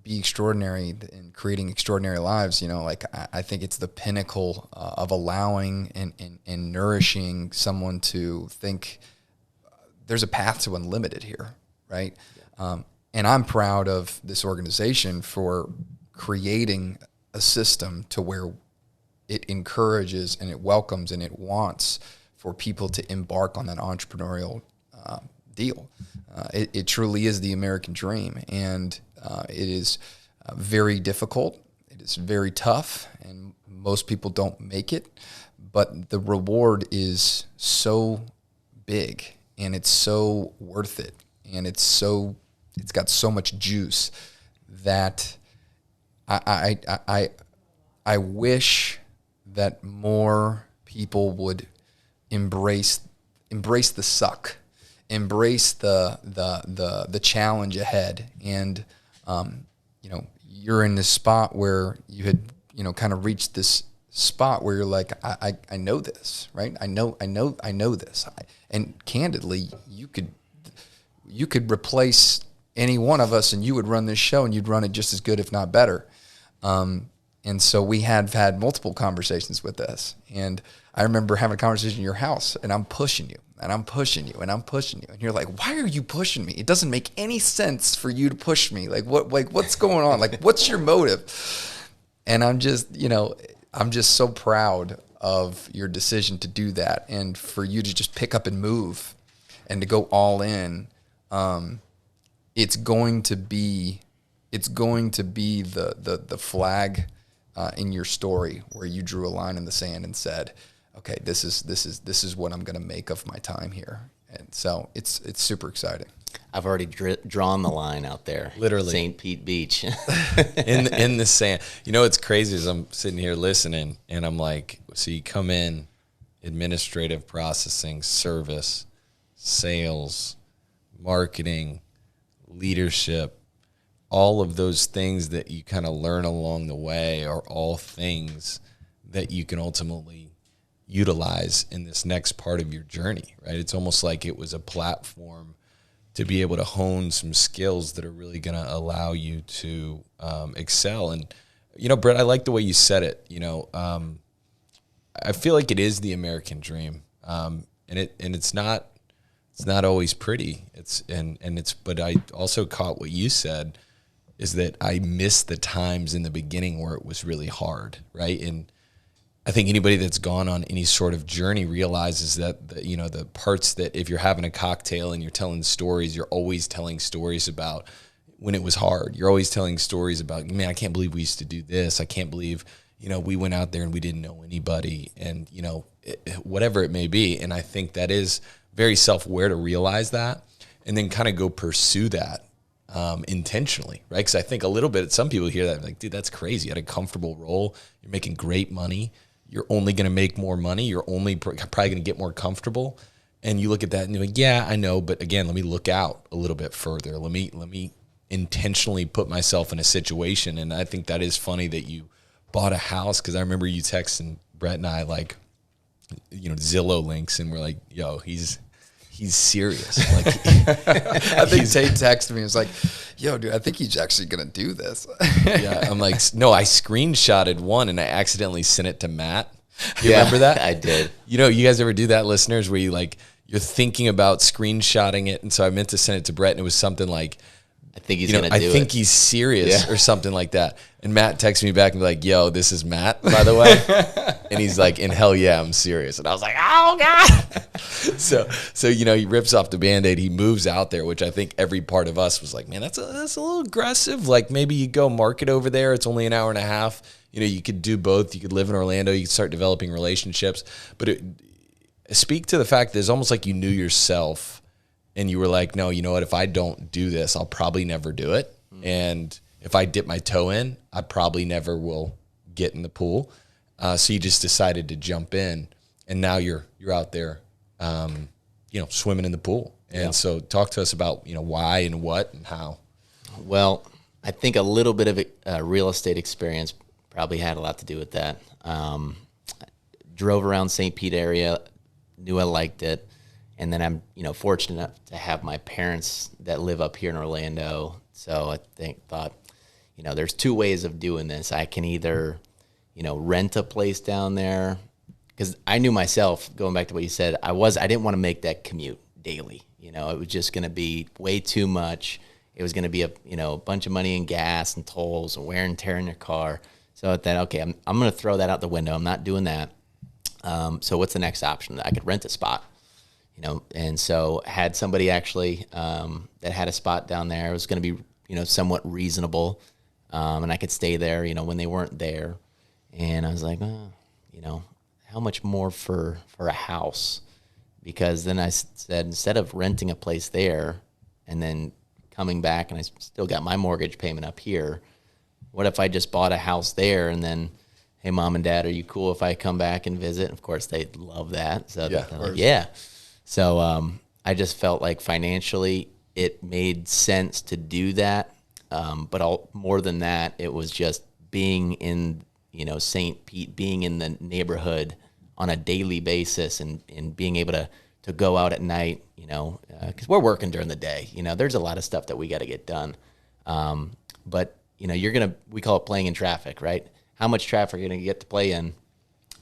be extraordinary and creating extraordinary lives. I think it's the pinnacle of allowing and nourishing someone to think there's a path to unlimited here, right? Yeah. And I'm proud of this organization for creating a system to where it encourages and it welcomes and it wants for people to embark on that entrepreneurial deal. It truly is the American dream, and it is very difficult. It is very tough, and most people don't make it, but the reward is so big, and it's so worth it, and it's got so much juice that I wish that more people would embrace the suck, embrace the challenge ahead. And you're in this spot where you had kind of reached this spot where you're like, I know this, right? I know this. And candidly, you could replace any one of us, and you would run this show, and you'd run it just as good, if not better. And so we have had multiple conversations with this. And I remember having a conversation in your house, and I'm pushing you, and I'm pushing you, and I'm pushing you. And you're like, why are you pushing me? It doesn't make any sense for you to push me. What's going on? Like, what's your motive? And I'm just so proud of your decision to do that, and for you to just pick up and move and to go all in. It's going to be the flag in your story where you drew a line in the sand and said, okay, this is what I'm going to make of my time here. And so it's super exciting. I've already drawn the line out there. Literally. St. Pete Beach. in the sand. You know, it's crazy as I'm sitting here listening, and I'm like, so you come in, administrative processing, service, sales, marketing, leadership, all of those things that you kind of learn along the way are all things that you can ultimately utilize in this next part of your journey, right? It's almost like it was a platform to be able to hone some skills that are really going to allow you to excel. And, you know, Brett, I like the way you said it. You know, I feel like it is the American dream, and it's not always pretty. But I also caught what you said, is that I miss the times in the beginning where it was really hard, right? And I think anybody that's gone on any sort of journey realizes that, the parts that if you're having a cocktail and you're telling stories, you're always telling stories about when it was hard. You're always telling stories about, man, I can't believe we used to do this. I can't believe, we went out there and we didn't know anybody, and, whatever it may be. And I think that is very self-aware to realize that and then kind of go pursue that intentionally, right? Because I think a little bit, some people hear that like, dude, that's crazy. You had a comfortable role. You're making great money. You're only going to make more money. You're only probably going to get more comfortable. And you look at that and you're like, yeah, I know. But again, let me look out a little bit further. Let me intentionally put myself in a situation. And I think that is funny that you bought a house, because I remember you texting Brett and I like, Zillow links, and we're like, yo, he's serious. Like, I think Tate texted me. It's like, yo, dude, I think he's actually going to do this. Yeah. I'm like, no, I screenshotted one and I accidentally sent it to Matt. You remember that? I did. You guys ever do that, listeners, where you're thinking about screenshotting it? And so I meant to send it to Brett, and it was something like, I think he's going to do it. I think he's serious, or something like that. And Matt texted me back and be like, yo, this is Matt, by the way. And he's like, and hell yeah, I'm serious. And I was like, oh God. So he rips off the Band-Aid. He moves out there, which I think every part of us was like, man, that's a little aggressive. Like, maybe you go market over there. It's only an hour and a half. You could do both. You could live in Orlando. You could start developing relationships. But speak to the fact that it's almost like you knew yourself, and you were like, no, you know what? If I don't do this, I'll probably never do it. Mm-hmm. And if I dip my toe in, I probably never will get in the pool. So you just decided to jump in, and now you're out there, swimming in the pool. And so talk to us about, why and what and how. Well, I think a little bit of real estate experience probably had a lot to do with that. Drove around St. Pete area, knew I liked it. And then I'm, fortunate enough to have my parents that live up here in Orlando. So I thought, there's two ways of doing this. I can either, rent a place down there, because I knew myself, going back to what you said, I didn't want to make that commute daily. It was just going to be way too much. It was going to be a bunch of money in gas and tolls and wear and tear in your car. So I thought, okay, I'm going to throw that out the window. I'm not doing that. So what's the next option? I could rent a spot. And so had somebody actually that had a spot down there. It was going to be, somewhat reasonable, and I could stay there, when they weren't there. And I was like, how much more for a house? Because then I said, instead of renting a place there and then coming back, and I still got my mortgage payment up here, what if I just bought a house there and then, hey, Mom and Dad, are you cool if I come back and visit? And of course, they love that. So yeah, like, yeah. So I just felt like financially it made sense to do that. But more than that, it was just being in, St. Pete, being in the neighborhood on a daily basis, and being able to go out at night, because we're working during the day. There's a lot of stuff that we got to get done. But, we call it playing in traffic, right? How much traffic are you going to get to play in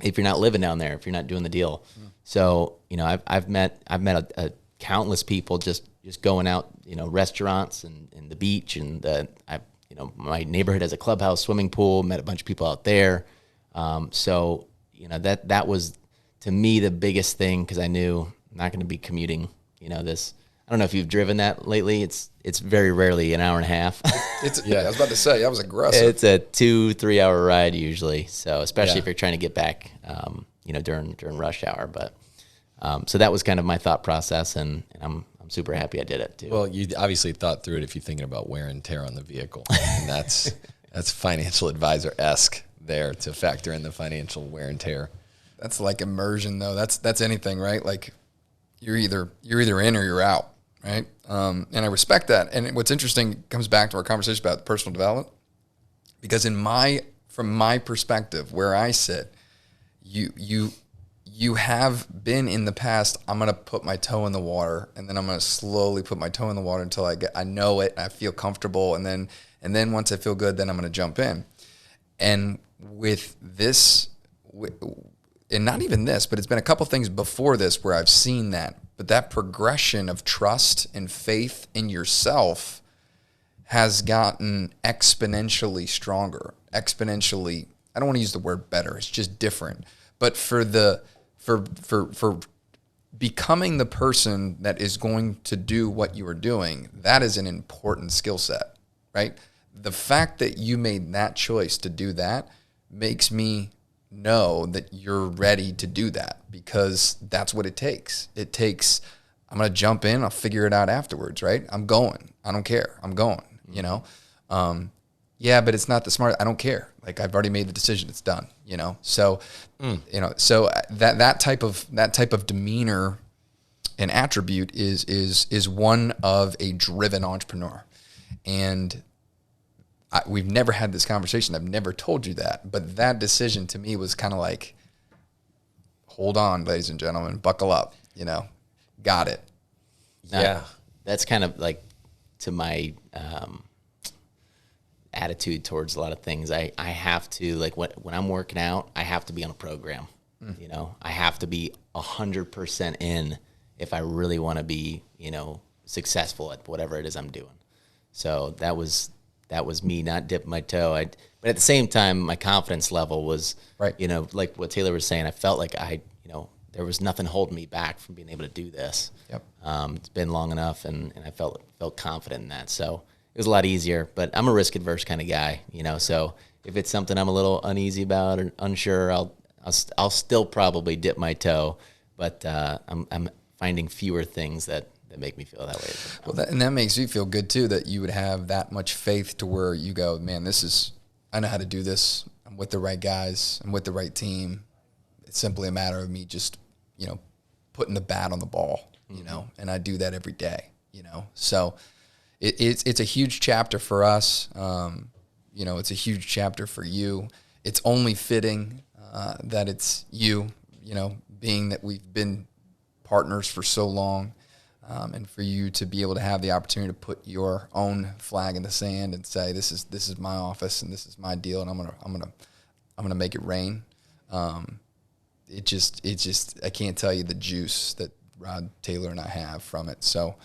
if you're not living down there, if you're not doing the deal? So, I've met a countless people just going out, restaurants and the beach, and my neighborhood has a clubhouse, swimming pool, met a bunch of people out there. So, that was to me the biggest thing, because I knew I'm not going to be commuting, this. I don't know if you've driven that lately. It's very rarely an hour and a half. I was about to say, that was aggressive. It's a 2-3 hour ride usually. So especially if you're trying to get back, during rush hour. But so that was kind of my thought process, and I'm super happy I did it too. Well, you obviously thought through it if you're thinking about wear and tear on the vehicle, and that's financial advisor-esque there to factor in the financial wear and tear. That's like immersion, though. That's anything, right? Like you're either in or you're out, right? And I respect that. And what's interesting comes back to our conversation about personal development, because from my perspective, where I sit, you have been in the past. I'm going to put my toe in the water, and then I'm going to slowly put my toe in the water until I know it, and I feel comfortable, and then once I feel good, then I'm going to jump in. And with this, and not even this, but it's been a couple things before this where I've seen that. But that progression of trust and faith in yourself has gotten exponentially stronger. Exponentially, I don't want to use the word better. It's just different. But for becoming the person that is going to do what you are doing, that is an important skill set, right? The fact that you made that choice to do that makes me know that you're ready to do that, because that's what it takes. It takes, I'm going to jump in, I'll figure it out afterwards, right? I'm going. I don't care. I'm going, Yeah, but it's not the smart. I don't care. Like, I've already made the decision. It's done, So, so that type of demeanor and attribute is one of a driven entrepreneur. And we've never had this conversation. I've never told you that, but that decision to me was kind of like, hold on, ladies and gentlemen, buckle up, got it. Yeah. That's kind of like to my attitude towards a lot of things. I have to, like, when I'm working out, I have to be on a program. I have to be 100% in if I really want to be, successful at whatever it is I'm doing. So that was me not dipping my toe. But at the same time, my confidence level was, right. Like what Taylor was saying, I felt like there was nothing holding me back from being able to do this. Yep. It's been long enough, and I felt confident in that. So it was a lot easier, but I'm a risk adverse kind of guy, so if it's something I'm a little uneasy about or unsure, I'll still probably dip my toe, but I'm finding fewer things that make me feel that way. Well, and that makes you feel good too, that you would have that much faith to where you go, man, I know how to do this. I'm with the right guys. I'm with the right team. It's simply a matter of me just, putting the bat on the ball, and I do that every day, So it's a huge chapter for us. It's a huge chapter for you. It's only fitting that it's you, being that we've been partners for so long. And for you to be able to have the opportunity to put your own flag in the sand and say, this is my office and this is my deal, and I'm gonna make it rain. It just I can't tell you the juice that Rod, Taylor, and I have from it. So,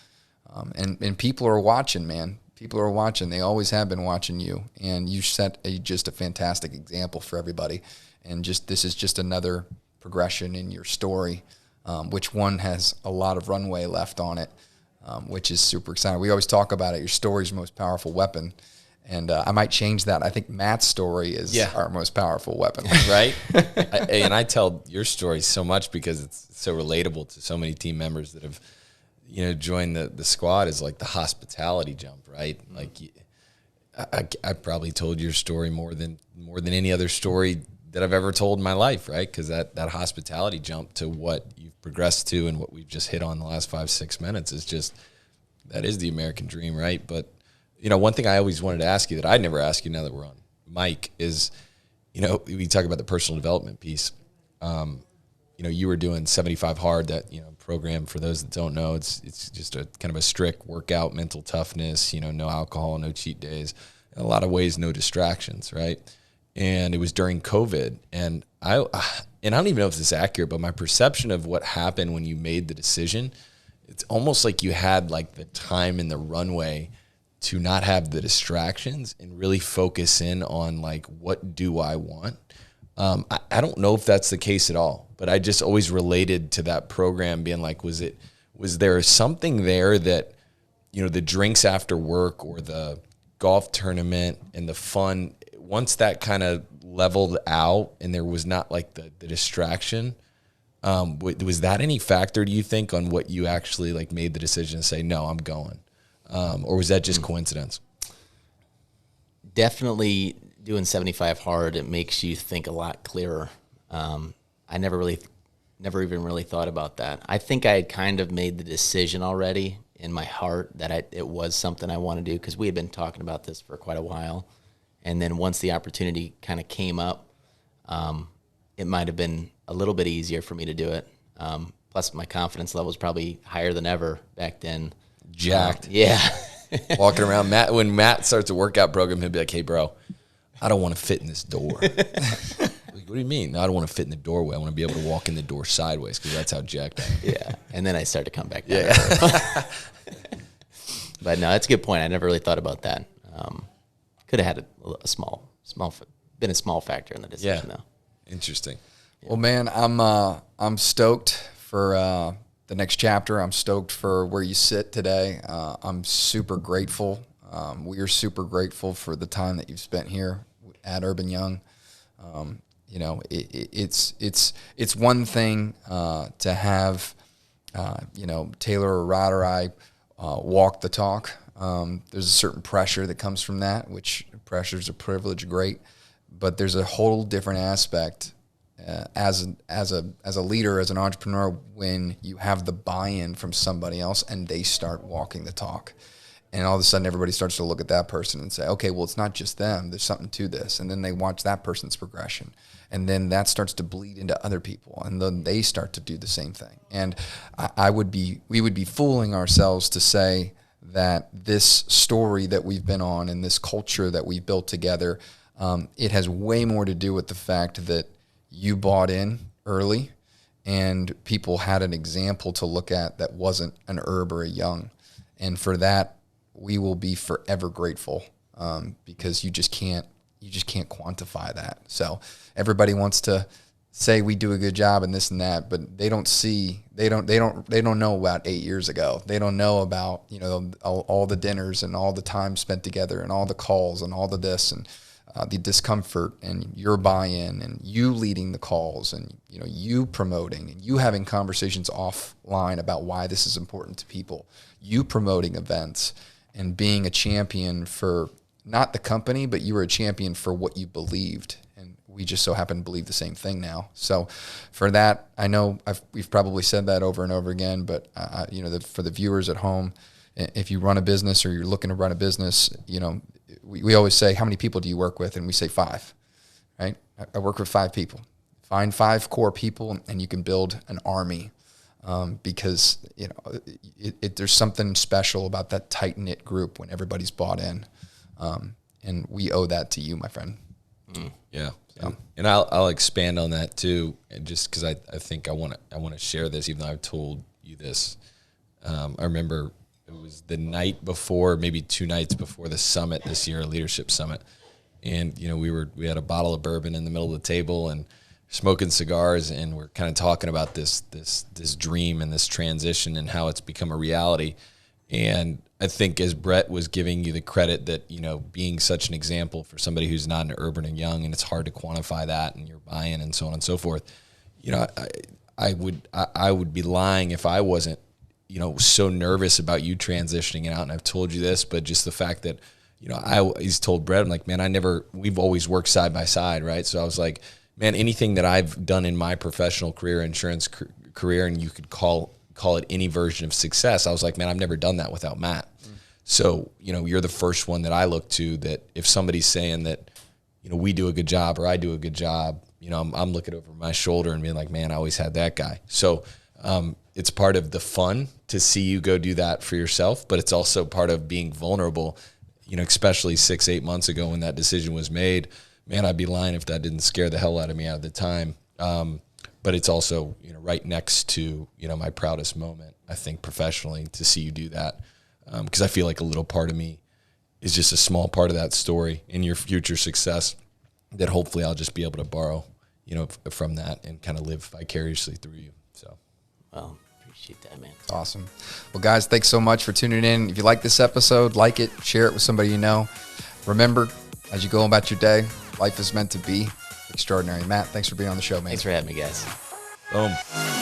and people are watching, man. People are watching. They always have been watching you, and you set just a fantastic example for everybody. And this is just another progression in your story. Which one has a lot of runway left on it, which is super exciting. We always talk about it. Your story is your most powerful weapon. And I might change that. I think Matt's story is our most powerful weapon. Right? And I tell your story so much because it's so relatable to so many team members that have, joined the squad, is like the hospitality jump, right? Mm-hmm. Like I probably told your story more than any other story that I've ever told in my life, right? Because that hospitality jump to what you've progressed to and what we've just hit on the last 5-6 minutes is just, that is the American dream, right? But, one thing I always wanted to ask you that I'd never asked you now that we're on mic is, we talk about the personal development piece. You were doing 75 Hard, that, program, for those that don't know, it's just a kind of a strict workout, mental toughness, no alcohol, no cheat days, in a lot of ways, no distractions, right? And it was during COVID, and I don't even know if this is accurate, but my perception of what happened when you made the decision, it's almost like you had like the time and the runway to not have the distractions and really focus in on like, what do I want? I don't know if that's the case at all, but I just always related to that program being like, was there something there that, the drinks after work or the golf tournament and the fun, once that kind of leveled out and there was not like the distraction, was that any factor, do you think, on what you actually like made the decision to say, no, I'm going? Or was that just coincidence? Definitely doing 75 hard, it makes you think a lot clearer. I never even really thought about that. I think I had kind of made the decision already in my heart that it was something I want to do, because we had been talking about this for quite a while. And then once the opportunity kind of came up, it might have been a little bit easier for me to do it. Plus my confidence level was probably higher than ever back then. Jacked. Yeah. Walking around, when Matt starts a workout program, he'll be like, hey, bro, I don't want to fit in this door. Like, what do you mean? No, I don't want to fit in the doorway. I want to be able to walk in the door sideways, because that's how jacked I am. Yeah. And then I started to come back down. Yeah. But no, that's a good point. I never really thought about that. Could have had a small factor in the decision, though. Interesting. Yeah. Well, man, I'm stoked for the next chapter. I'm stoked for where you sit today. I'm super grateful. We are super grateful for the time that you've spent here at Erb and Young. It's one thing to have Taylor or Rod or I walk the talk. There's a certain pressure that comes from that, which pressure is a privilege, great, but there's a whole different aspect as a leader, as an entrepreneur, when you have the buy-in from somebody else and they start walking the talk. And all of a sudden, everybody starts to look at that person and say, okay, well, it's not just them. There's something to this. And then they watch that person's progression. And then that starts to bleed into other people. And then they start to do the same thing. And we would be fooling ourselves to say that this story that we've been on and this culture that we've built together, it has way more to do with the fact that you bought in early and people had an example to look at that wasn't an Erb or a Young. And for that, we will be forever grateful, because you just can't quantify that. So everybody wants to say we do a good job and this and that, but they don't know about 8 years ago. They don't know about all the dinners and all the time spent together and all the calls and all the this and the discomfort and your buy-in and you leading the calls and you promoting and you having conversations offline about why this is important to people, you promoting events and being a champion for not the company, but you were a champion for what you believed. And we just so happen to believe the same thing now. So for that, I know we've probably said that over and over again, but for the viewers at home, if you run a business or you're looking to run a business, we always say, how many people do you work with? And we say 5, right? I work with 5 people. Find 5 core people and you can build an army. Because there's something special about that tight-knit group when everybody's bought in, and we owe that to you, my friend. Yeah, so. And I'll expand on that too, just because I think I want to share this, even though I've told you this. I remember it was the night before, maybe 2 nights before the summit this year, Leadership Summit, and we had a bottle of bourbon in the middle of the table and smoking cigars, and we're kind of talking about this dream and this transition and how it's become a reality. And I think as Brett was giving you the credit that, being such an example for somebody who's not an Erb and Young, and it's hard to quantify that and your buy-in and so on and so forth, I would be lying if I wasn't, so nervous about you transitioning out. And I've told you this, but just the fact that, he's told Brett, I'm like, man, we've always worked side by side, right? So I was like, man, anything that I've done in my professional career, insurance career, and you could call it any version of success, I was like, man, I've never done that without Matt. So, you're the first one that I look to, that if somebody's saying that, we do a good job or I do a good job, I'm looking over my shoulder and being like, man, I always had that guy. So it's part of the fun to see you go do that for yourself, but it's also part of being vulnerable, especially 6-8 months ago when that decision was made. Man, I'd be lying if that didn't scare the hell out of me at the time. But it's also, right next to, my proudest moment, I think, professionally, to see you do that. Because I feel like a little part of me is just a small part of that story in your future success that hopefully I'll just be able to borrow from that and kind of live vicariously through you. So, Well, appreciate that, man. Awesome. Well, guys, thanks so much for tuning in. If you like this episode, like it, share it with somebody you know. Remember, as you go about your day, life is meant to be extraordinary. Matt, thanks for being on the show, man. Thanks for having me, guys. boom.